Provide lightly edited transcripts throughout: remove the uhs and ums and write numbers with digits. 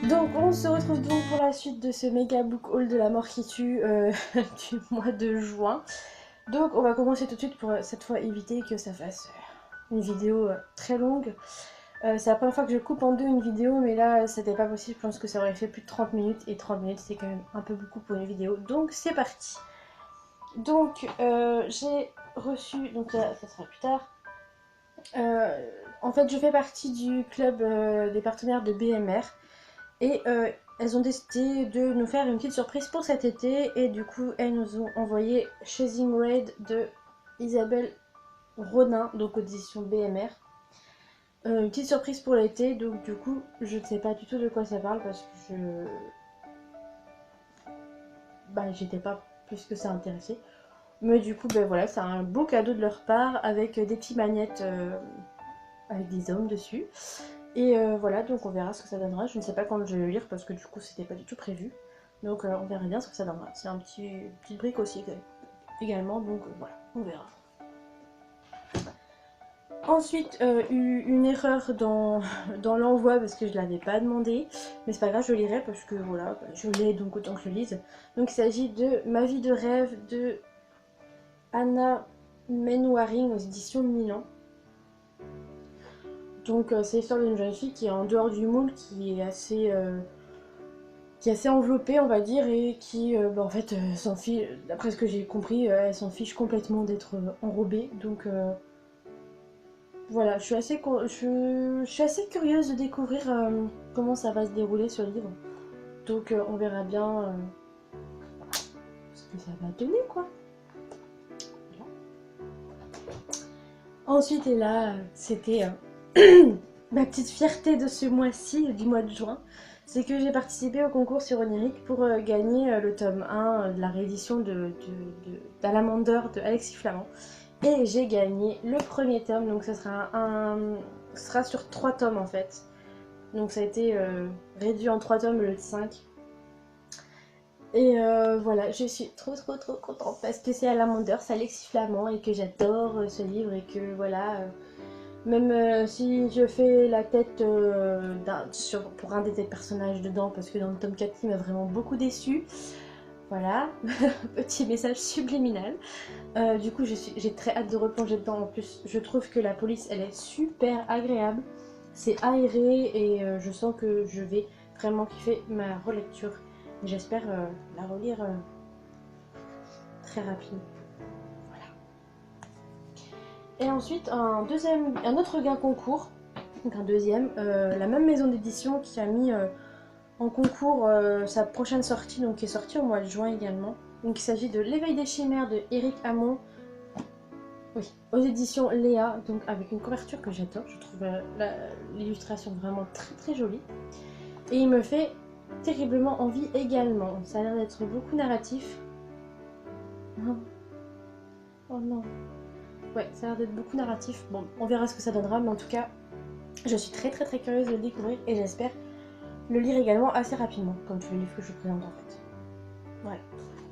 Donc on se retrouve donc pour la suite de ce méga book haul de la mort qui tue du mois de juin. Donc on va commencer tout de suite pour cette fois éviter que ça fasse une vidéo très longue. C'est la première fois que je coupe en deux une vidéo, mais là c'était pas possible, je pense que ça aurait fait plus de 30 minutes et 30 minutes c'est quand même un peu beaucoup pour une vidéo. Donc c'est parti. Donc j'ai reçu, donc ça sera plus tard. En fait je fais partie du club des partenaires de BMR. Et elles ont décidé de nous faire une petite surprise pour cet été. Et du coup, elles nous ont envoyé Chasing Raid de Isabelle Ronin, donc audition BMR. Une petite surprise pour l'été, donc du coup, je ne sais pas du tout de quoi ça parle parce que j'étais pas plus que ça intéressée. Mais du coup, ben voilà, c'est un beau cadeau de leur part avec des petites magnettes avec des hommes dessus. Et voilà, donc on verra ce que ça donnera. Je ne sais pas quand je vais le lire parce que du coup c'était pas du tout prévu. Donc on verra bien ce que ça donnera. C'est un petite brique aussi également, donc voilà, on verra. Ensuite, une erreur dans l'envoi parce que je l'avais pas demandé. Mais c'est pas grave, je lirai parce que voilà, je l'ai donc autant que je lise. Donc il s'agit de Ma vie de rêve de Anna Menwaring aux éditions Milan. Donc c'est l'histoire d'une jeune fille qui est en dehors du moule, qui est assez enveloppée on va dire et qui en fait s'en fiche, d'après ce que j'ai compris, elle s'en fiche complètement d'être enrobée. Donc voilà, je suis assez curieuse de découvrir comment ça va se dérouler ce livre. Donc on verra bien ce que ça va donner quoi. Voilà. Ensuite et là c'était ma petite fierté de ce mois-ci, du mois de juin, c'est que j'ai participé au concours sur Oniric pour gagner le tome 1 de la réédition d'Alamander de Alexis Flamand. Et j'ai gagné le premier tome, donc ce sera sur 3 tomes en fait. Donc ça a été réduit en 3 tomes au lieu de 5. Et voilà, je suis trop contente parce que c'est Alamander, c'est Alexis Flamand et que j'adore ce livre et que voilà. Même si je fais la tête pour un des personnages dedans, parce que dans le tome 4, il m'a vraiment beaucoup déçu. Voilà, petit message subliminal. Du coup, j'ai très hâte de replonger dedans. En plus, je trouve que la police, elle est super agréable. C'est aéré et je sens que je vais vraiment kiffer ma relecture. J'espère la relire très rapidement. Et ensuite, un autre gain concours, donc un deuxième, la même maison d'édition qui a mis en concours sa prochaine sortie, donc qui est sortie au mois de juin également. Donc il s'agit de L'éveil des chimères de Éric Hamon, oui, aux éditions Léa, donc avec une couverture que j'adore, je trouve l'illustration vraiment très jolie. Et il me fait terriblement envie également, ça a l'air d'être beaucoup narratif. Oh non. Ouais, ça a l'air d'être beaucoup narratif. Bon, on verra ce que ça donnera, mais en tout cas, je suis très curieuse de le découvrir et j'espère le lire également assez rapidement, comme tous les livres que je vous présente en fait. Voilà.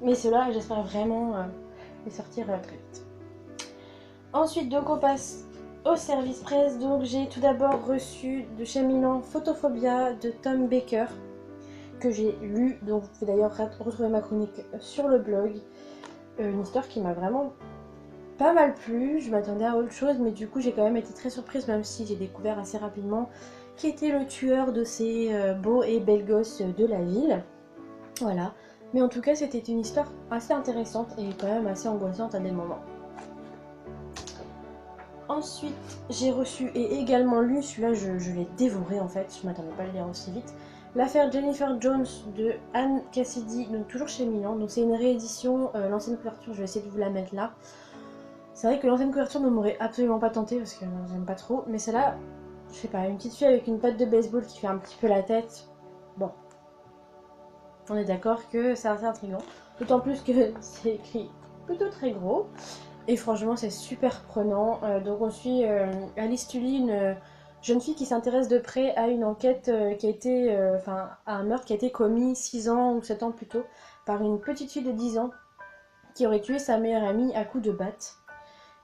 Mais ceux-là, j'espère vraiment les sortir très vite. Ensuite, donc on passe au service presse. Donc j'ai tout d'abord reçu de chez Milan Photophobia de Tom Baker, que j'ai lu. Donc vous pouvez d'ailleurs retrouver ma chronique sur le blog. Une histoire qui m'a vraiment pas mal plu. Je m'attendais à autre chose, mais du coup j'ai quand même été très surprise, même si j'ai découvert assez rapidement qui était le tueur de ces beaux et belles gosses de la ville. Voilà. Mais en tout cas, c'était une histoire assez intéressante et quand même assez angoissante à des moments. Ensuite, j'ai reçu et également lu, celui-là je l'ai dévoré en fait, je m'attendais pas à le lire aussi vite, L'affaire Jennifer Jones de Anne Cassidy, donc toujours chez Milan. Donc c'est une réédition, l'ancienne couverture, je vais essayer de vous la mettre là. C'est vrai que l'ancienne couverture ne m'aurait absolument pas tenté parce que j'aime pas trop, mais celle-là, je sais pas, une petite fille avec une patte de baseball qui fait un petit peu la tête, bon, on est d'accord que c'est assez intriguant. D'autant plus que c'est écrit plutôt très gros. Et franchement, c'est super prenant. Donc on suit Alice Tully, une jeune fille qui s'intéresse de près à une enquête qui a été... Enfin, à un meurtre qui a été commis 6 ans ou 7 ans plus tôt par une petite fille de 10 ans qui aurait tué sa meilleure amie à coups de batte.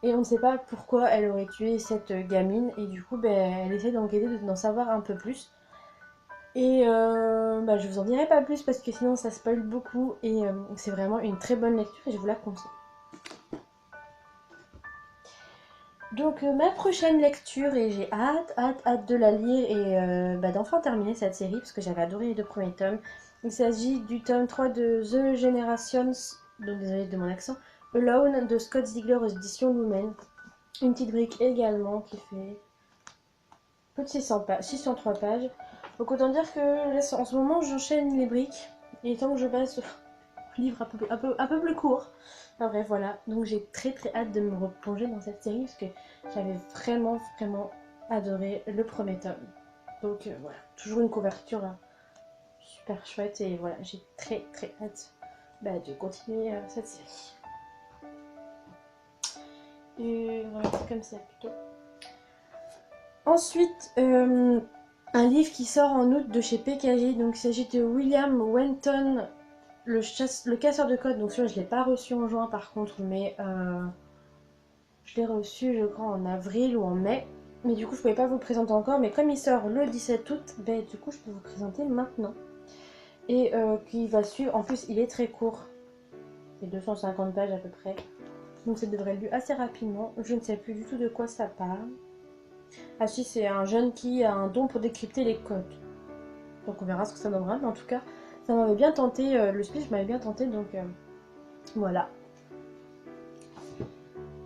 Et on ne sait pas pourquoi elle aurait tué cette gamine. Et du coup, elle essaie d'enquêter, d'en savoir un peu plus. Et bah, je vous en dirai pas plus parce que sinon ça spoil beaucoup et c'est vraiment une très bonne lecture et je vous la conseille. Donc ma prochaine lecture, et j'ai hâte de la lire et bah, d'enfin terminer cette série parce que j'avais adoré les 2 premiers tomes. Il s'agit du tome 3 de The Generations, donc désolé de mon accent, Alone de Scott Ziegler aux éditions Lumen. Une petite brique également qui fait plus de 603 pages. Donc autant dire que là, en ce moment j'enchaîne les briques et tant que je passe au livre un peu plus court. Enfin bref voilà, donc j'ai très hâte de me replonger dans cette série parce que j'avais vraiment adoré le premier tome. Donc voilà, toujours une couverture super chouette et voilà, j'ai très hâte bah, de continuer cette série. Et voilà, c'est comme ça plutôt. Ensuite, un livre qui sort en août de chez PKJ, donc il s'agit de William Wenton, le casseur de code. Donc celui-là, je ne l'ai pas reçu en juin par contre, mais je l'ai reçu, je crois, en avril ou en mai. Mais du coup, je ne pouvais pas vous le présenter encore, mais comme il sort le 17 août, ben, du coup, je peux vous le présenter maintenant. Et qui va suivre, en plus, il est très court. C'est 250 pages à peu près. Donc ça devrait être lu assez rapidement. Je ne sais plus du tout de quoi ça parle. Ah si, c'est un jeune qui a un don pour décrypter les codes. Donc on verra ce que ça donnera, mais en tout cas, ça m'avait bien tenté, le speech m'avait bien tenté, donc voilà.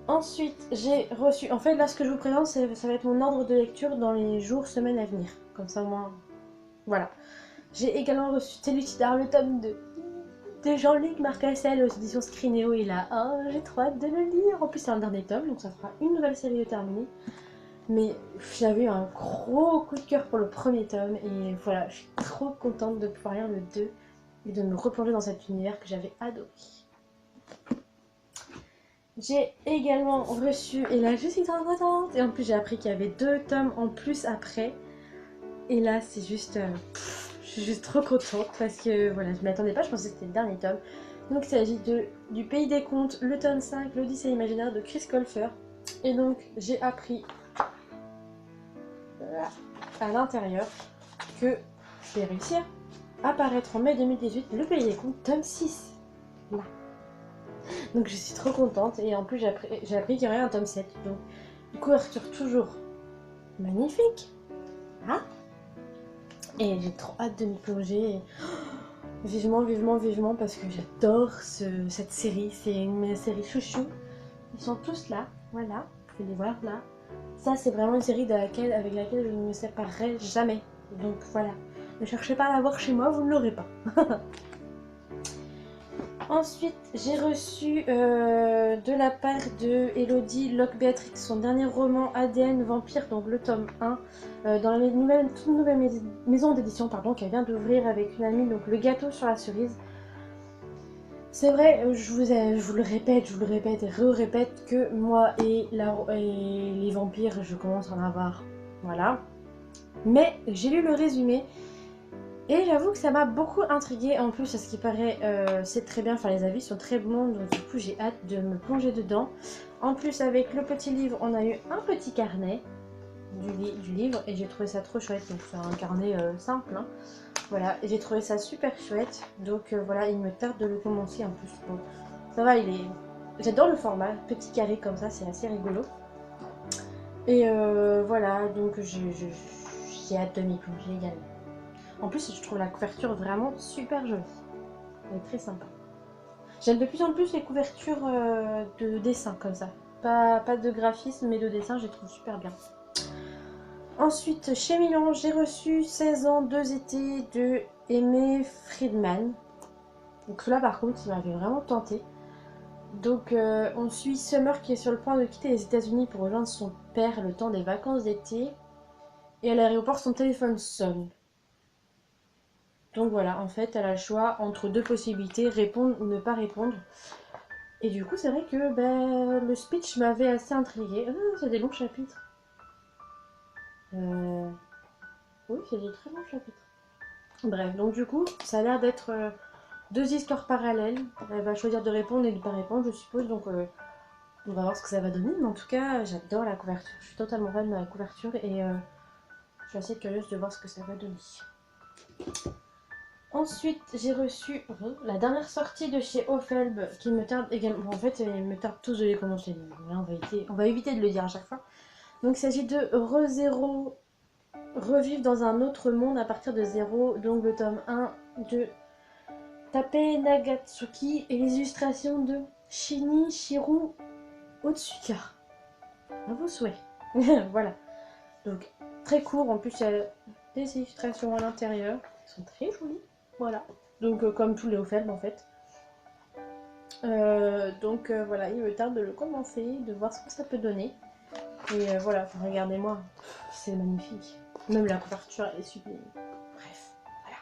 Ensuite, j'ai reçu, en fait là ce que je vous présente, ça va être mon ordre de lecture dans les jours, semaines à venir. Comme ça au moins, voilà. J'ai également reçu Télucidar, le tome 2 de Jean-Luc Marcassel aux éditions Scrinéo, et là, oh, j'ai trop hâte de le lire. En plus c'est un dernier tome, donc ça fera une nouvelle série de terminée. Mais j'avais eu un gros coup de cœur pour le premier tome et voilà, je suis trop contente de pouvoir lire le 2 et de me replonger dans cet univers que j'avais adoré. J'ai également reçu, et là je suis trop contente, et en plus j'ai appris qu'il y avait 2 tomes en plus après. Et là c'est juste, je suis juste trop contente parce que voilà, je m'y attendais pas, je pensais que c'était le dernier tome. Donc il s'agit du Pays des Contes, le tome 5, l'Odyssée imaginaire de Chris Colfer. Et donc j'ai appris à l'intérieur que je vais réussir à paraître en mai 2018 le Pays des Contes tome 6. Là. Donc je suis trop contente et en plus j'ai appris qu'il y aurait un tome 7. Donc une couverture toujours magnifique. Hein, et j'ai trop hâte de m'y plonger. Vivement parce que j'adore cette série. C'est une série chouchou. Ils sont tous là, voilà, vous pouvez les voir là. Ça c'est vraiment une série avec laquelle je ne me séparerai jamais. Donc voilà, ne cherchez pas à la voir chez moi, vous ne l'aurez pas. Ensuite, j'ai reçu de la part de Elodie Locke-Béatrix son dernier roman ADN Vampire, donc le tome 1, dans la toute nouvelle maison d'édition qu'elle vient d'ouvrir avec une amie, donc Le Gâteau sur la cerise. C'est vrai, je vous le répète et re-répète que moi et les vampires, je commence à en avoir. Voilà. Mais j'ai lu le résumé. Et j'avoue que ça m'a beaucoup intriguée. En plus, à ce qui paraît, c'est très bien. Enfin, les avis sont très bons. Donc, du coup, j'ai hâte de me plonger dedans. En plus, avec le petit livre, on a eu un petit carnet du livre. Et j'ai trouvé ça trop chouette. Donc, c'est un carnet simple. Hein. Voilà. Et j'ai trouvé ça super chouette. Donc, voilà, il me tarde de le commencer en plus. Bon, ça va, j'adore le format. Petit carré comme ça, c'est assez rigolo. Et voilà, donc j'ai hâte de m'y plonger également. En plus, je trouve la couverture vraiment super jolie. Elle est très sympa. J'aime de plus en plus les couvertures de dessin comme ça. Pas de graphisme, mais de dessin, je les trouve super bien. Ensuite, chez Milan, j'ai reçu 16 ans, 2 étés de Aimé Friedman. Donc là, par contre, il m'avait vraiment tenté. Donc, on suit Summer qui est sur le point de quitter les États-Unis pour rejoindre son père le temps des vacances d'été. Et à l'aéroport, son téléphone sonne. Donc voilà, en fait, elle a le choix entre 2 possibilités, répondre ou ne pas répondre. Et du coup, c'est vrai que le speech m'avait assez intriguée. Ah, c'est des longs chapitres. Oui, c'est des très longs chapitres. Bref, donc du coup, ça a l'air d'être 2 histoires parallèles. Elle va choisir de répondre et de ne pas répondre, je suppose. Donc, on va voir ce que ça va donner. Mais en tout cas, j'adore la couverture. Je suis totalement fan de la couverture et je suis assez curieuse de voir ce que ça va donner. Ensuite, j'ai reçu la dernière sortie de chez Ofelb qui me tarde également. Bon, en fait, il me tarde tous de les commencer. Là, on va éviter de le dire à chaque fois. Donc, il s'agit de ReZero, revivre dans un autre monde à partir de zéro. Donc, le tome 1 de Tape Nagatsuki et les illustrations de Shinichiro Otsuka. À vos souhaits. Voilà. Donc, très court. En plus, il y a des illustrations à l'intérieur qui sont très jolies. Voilà. Donc, comme tous les Ofelb en fait. Voilà, il me tarde de le commencer, de voir ce que ça peut donner. Et voilà, enfin, regardez-moi, c'est magnifique. Même la couverture, elle est sublime. Bref, voilà.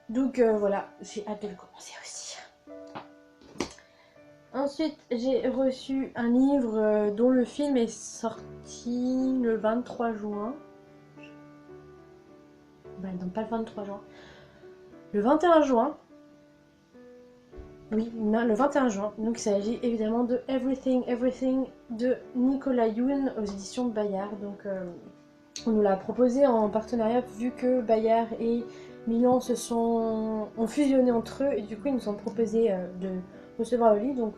Donc voilà, j'ai hâte de le commencer aussi. Ensuite, j'ai reçu un livre dont le film est sorti le 23 juin. Bah non, pas le 23 juin. Le 21 juin. Oui, le 21 juin. Donc il s'agit évidemment de Everything, Everything de Nicolas Youn aux éditions Bayard. Donc on nous l'a proposé en partenariat vu que Bayard et Milan ont fusionné entre eux et du coup ils nous ont proposé de recevoir le livre. Donc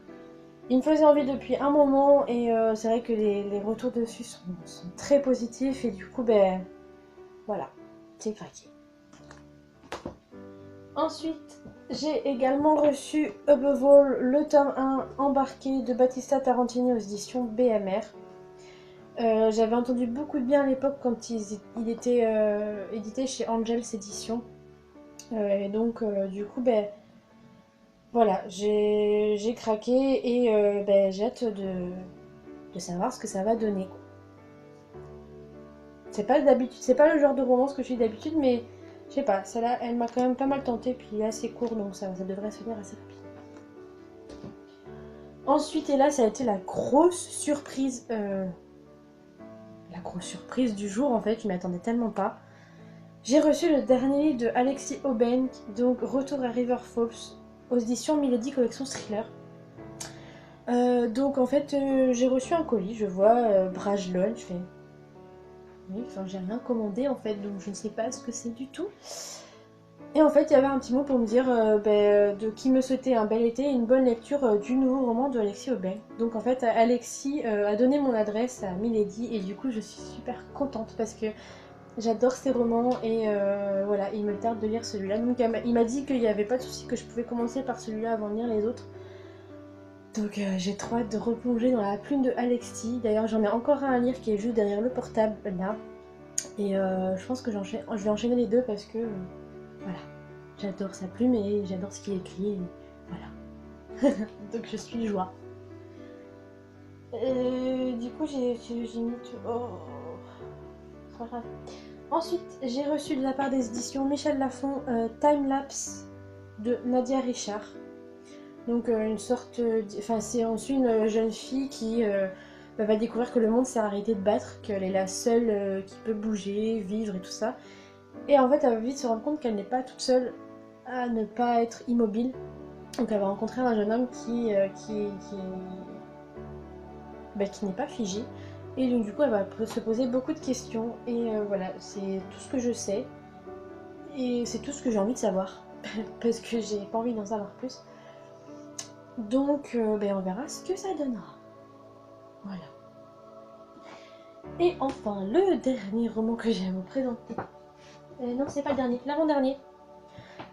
il me faisait envie depuis un moment et c'est vrai que les retours dessus sont très positifs et du coup ben voilà, c'est craqué. Ensuite, j'ai également reçu Above All, le tome 1 embarqué de Battista Tarantini aux éditions BMR. J'avais entendu beaucoup de bien à l'époque quand il était édité chez Angels Éditions. Et donc, du coup, ben voilà, j'ai craqué et j'ai hâte de savoir ce que ça va donner. C'est pas le genre de romance que je lis d'habitude, mais je sais pas, celle-là, elle m'a quand même pas mal tentée, puis il est assez court, donc ça devrait se lire assez rapide. Ensuite, et là, ça a été la grosse surprise du jour, en fait, je m'y attendais tellement pas. J'ai reçu le dernier de Alexis Aubin, donc Retour à River Falls, aux éditions Milady Collection Thriller. Donc en fait, j'ai reçu un colis, je vois Brajlon, je fais... Oui, enfin j'ai rien commandé en fait, donc je ne sais pas ce que c'est du tout. Et en fait, il y avait un petit mot pour me dire de qui me souhaitait un bel été et une bonne lecture du nouveau roman de Alexis Aubin. Donc en fait, Alexis a donné mon adresse à Milady et du coup, je suis super contente parce que j'adore ces romans et voilà, il me tarde de lire celui-là. Donc il m'a dit qu'il n'y avait pas de souci, que je pouvais commencer par celui-là avant de lire les autres. Donc j'ai trop hâte de replonger dans la plume de Alexis. D'ailleurs, j'en ai encore un à lire qui est juste derrière le portable là. Et je pense que je vais enchaîner les deux parce que voilà, j'adore sa plume et j'adore ce qu'il écrit. Et voilà. Donc je suis joie. Du coup, j'ai mis tout. Oh. Voilà. Ensuite, j'ai reçu de la part des éditions Michel Lafon Timelapse de Nadia Richard. Donc une sorte... on suit une jeune fille qui va découvrir que le monde s'est arrêté de battre, qu'elle est la seule qui peut bouger, vivre et tout ça. Et en fait, elle va vite se rendre compte qu'elle n'est pas toute seule à ne pas être immobile. Donc elle va rencontrer un jeune homme qui n'est pas figé. Et donc du coup, elle va se poser beaucoup de questions. Et voilà, c'est tout ce que je sais. Et c'est tout ce que j'ai envie de savoir. Parce que j'ai pas envie d'en savoir plus. Donc on verra ce que ça donnera. Voilà. Et enfin, le dernier roman que j'ai à vous présenter. Non, c'est pas le dernier, l'avant-dernier.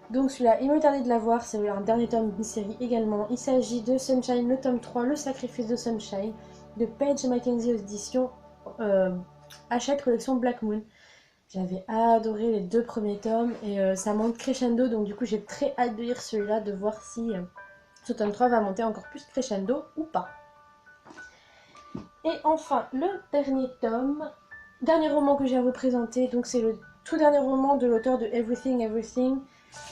Donc celui-là, il me tardait de l'avoir, c'est un dernier tome d'une série également. Il s'agit de Sunshine, le tome 3, Le sacrifice de Sunshine, de Paige Mackenzie aux éditions Hachette collection Black Moon. J'avais adoré les 2 premiers tomes et ça monte crescendo, donc du coup j'ai très hâte de lire celui-là, de voir si ce tome 3 va monter encore plus crescendo ou pas. Et enfin, le dernier roman que j'ai à vous présenter, donc c'est le tout dernier roman de l'auteur de Everything, Everything.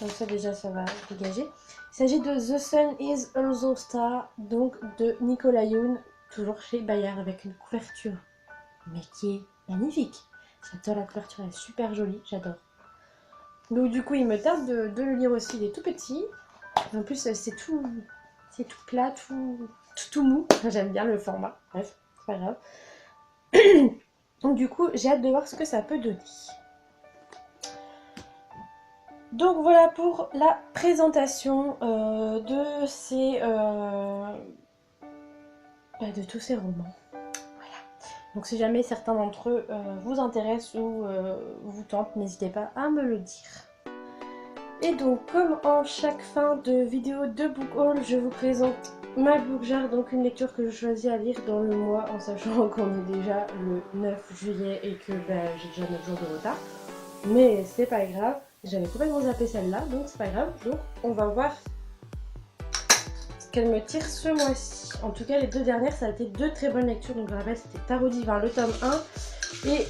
Donc ça déjà, ça va dégager. Il s'agit de The Sun is Also Star, donc de Nicolas Youn, toujours chez Bayard, avec une couverture, mais qui est magnifique. J'adore la couverture, elle est super jolie, j'adore. Donc du coup, il me tarde de le lire aussi, il est tout petit. En plus, c'est tout plat, tout mou. J'aime bien le format, bref, c'est pas grave. Donc du coup, j'ai hâte de voir ce que ça peut donner. Donc voilà pour la présentation de tous ces romans. Voilà. Donc si jamais certains d'entre eux vous intéressent ou vous tentent, n'hésitez pas à me le dire. Et donc comme en chaque fin de vidéo de book haul, je vous présente ma book jar, donc une lecture que je choisis à lire dans le mois en sachant qu'on est déjà le 9 juillet et que j'ai déjà 9 jours de retard. Mais c'est pas grave, j'avais complètement zappé celle-là, donc c'est pas grave. Donc on va voir ce qu'elle me tire ce mois-ci. En tout cas les deux dernières ça a été deux très bonnes lectures, donc je rappelle c'était Tarot Divin le tome 1 et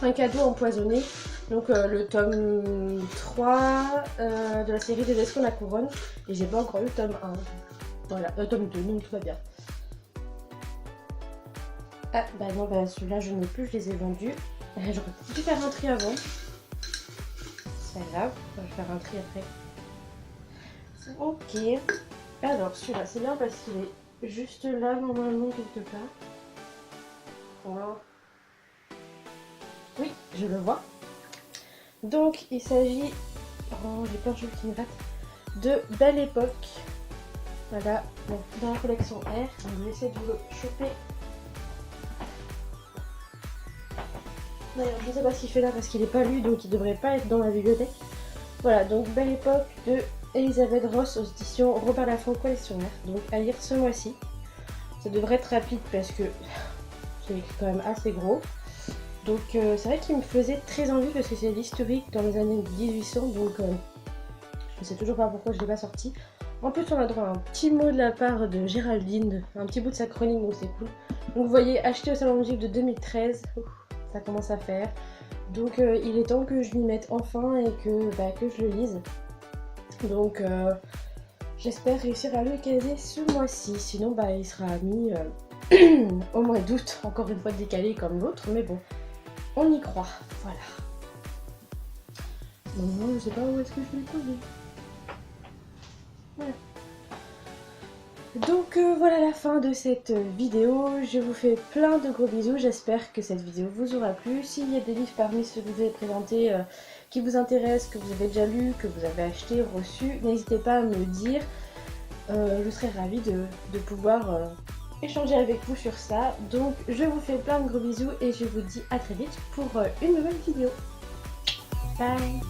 Un cadeau empoisonné. Donc le tome 3 de la série des Escons la couronne. Et j'ai pas encore eu le tome 1. Voilà, tome 2, donc tout va bien. Ah bah non, bah celui-là je n'ai plus, je les ai vendus. J'aurais dû faire un tri avant. C'est pas grave, je vais faire un tri après. Ok. Alors celui-là, c'est bien parce qu'il est juste là normalement quelque part. Voilà. Oui, je le vois. Donc il s'agit, oh j'ai peur qui me rate, de Belle Époque. Voilà, bon, dans la collection R, on va essayer de le choper. D'ailleurs je ne sais pas ce qu'il fait là parce qu'il n'est pas lu, donc il devrait pas être dans la bibliothèque. Voilà, donc Belle Époque de Elisabeth Ross aux éditions Robert Laffont collectionnaire, donc à lire ce mois-ci. Ça devrait être rapide parce que c'est quand même assez gros. Donc c'est vrai qu'il me faisait très envie parce que c'est l'historique dans les années 1800, donc je ne sais toujours pas pourquoi je ne l'ai pas sorti. En plus on a droit à un petit mot de la part de Géraldine, un petit bout de sa chronique, donc c'est cool. Donc vous voyez, acheté au Salon Musique de 2013, ça commence à faire. Donc il est temps que je m'y mette enfin et que je le lise. Donc j'espère réussir à le caser ce mois-ci, sinon il sera mis au mois d'août, encore une fois décalé comme l'autre, mais bon. On y croit, voilà. Bon, moi, je sais pas où est-ce que je vais le poser. Voilà. Donc voilà la fin de cette vidéo. Je vous fais plein de gros bisous. J'espère que cette vidéo vous aura plu. S'il y a des livres parmi ceux que je vous ai présentés qui vous intéressent, que vous avez déjà lu, que vous avez acheté, reçu, n'hésitez pas à me le dire. Je serais ravie de pouvoir échanger avec vous sur ça. Donc je vous fais plein de gros bisous et je vous dis à très vite pour une nouvelle vidéo. Bye.